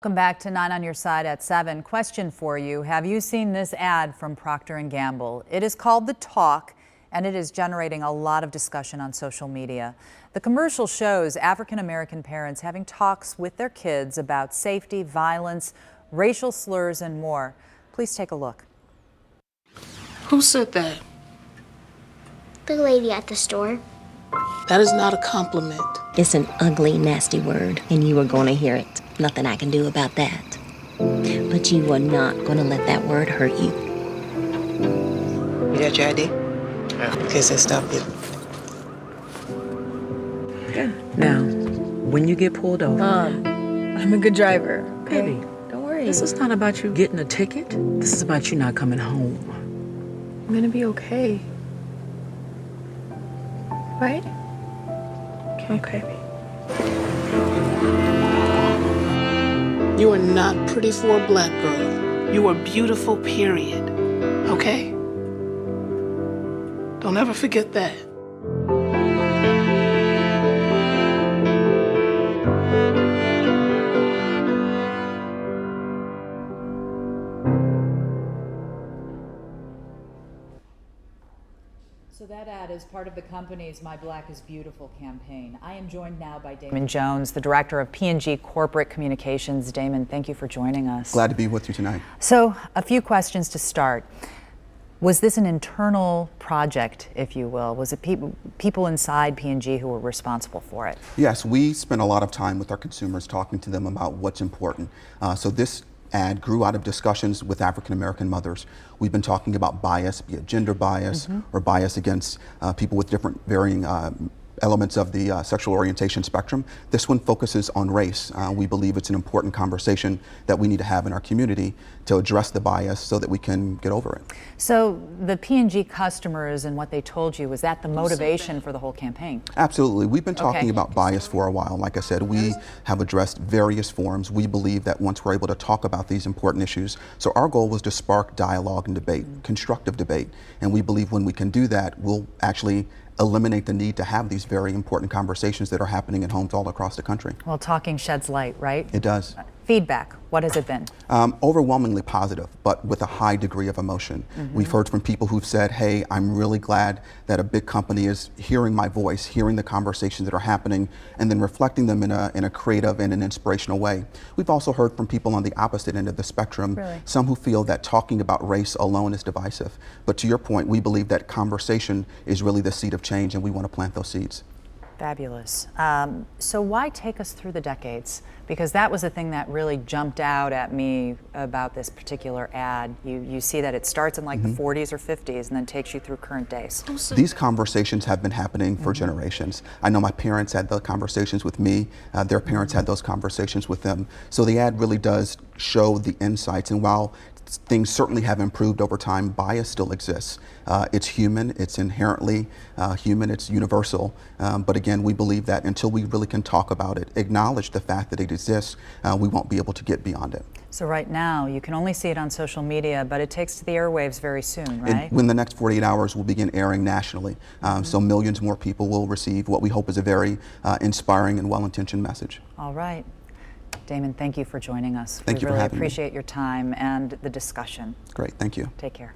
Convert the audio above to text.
Welcome back to 9 on Your Side at 7. Question for you. Have you seen this ad from Procter and Gamble? It is called The Talk, and it is generating a lot of discussion on social media. The commercial shows African-American parents having talks with their kids about safety, violence, racial slurs, and more. Please take a look. Who said that? The lady at the store. That is not a compliment. It's an ugly, nasty word, and you are going to hear it. Nothing I can do about that. But you are not going to let that word hurt you. You got your ID? Yeah. Okay, so stop it. Good. Now, when you get pulled over... I'm a good driver, okay? Baby, Don't worry. this is not about you getting a ticket. This is about you not coming home. I'm gonna be okay. Right? Okay. You are not pretty for a black girl. You are beautiful, period. Okay? Don't ever forget that. So that ad is part of the company's My Black is Beautiful campaign. I am joined now by Damon Jones, the director of P&G Corporate Communications. Damon, thank you for joining us. Glad to be with you tonight. So a few questions to start. Was this an internal project, if you will? Was it people inside P&G who were responsible for it? Yes, we spent a lot of time with our consumers talking to them about what's important. So this ad grew out of discussions with African-American mothers. We've been talking about bias, be it gender bias or bias against people with different varying elements of the sexual orientation spectrum. This one focuses on race. We believe it's an important conversation that we need to have in our community to address the bias so that we can get over it. So the P&G customers and what they told you, was that the motivation for the whole campaign? Absolutely. We've been talking about bias for a while. Like I said, we have addressed various forms. We believe that once we're able to talk about these important issues, so our goal was to spark dialogue and debate, constructive debate. And we believe when we can do that, we'll actually eliminate the need to have these very important conversations that are happening in homes all across the country. Well, talking sheds light, right? It does. Feedback, what has it been? Overwhelmingly positive, but with a high degree of emotion. We've heard from people who've said, hey, I'm really glad that a big company is hearing my voice, hearing the conversations that are happening, and then reflecting them in a creative and an inspirational way. We've also heard from people on the opposite end of the spectrum, some who feel that talking about race alone is divisive. But to your point, we believe that conversation is really the seed of change, and we want to plant those seeds. Fabulous. So why take us through the decades? Because that was the thing that really jumped out at me about this particular ad. You see that it starts in like the 40s or 50s and then takes you through current days. These conversations have been happening for generations. I know my parents had the conversations with me. Their parents had those conversations with them. So the ad really does show the insights, and while things certainly have improved over time, bias still exists. It's human, it's inherently human, it's universal. But again, we believe that until we really can talk about it, acknowledge the fact that it exists, we won't be able to get beyond it. So right now, you can only see it on social media, but it takes to the airwaves very soon, right? Within the next 48 hours, we'll begin airing nationally. So millions more people will receive what we hope is a very inspiring and well-intentioned message. All right. Damon, thank you for joining us. Thank you for having me. We really appreciate your time and the discussion. Great, thank you. Take care.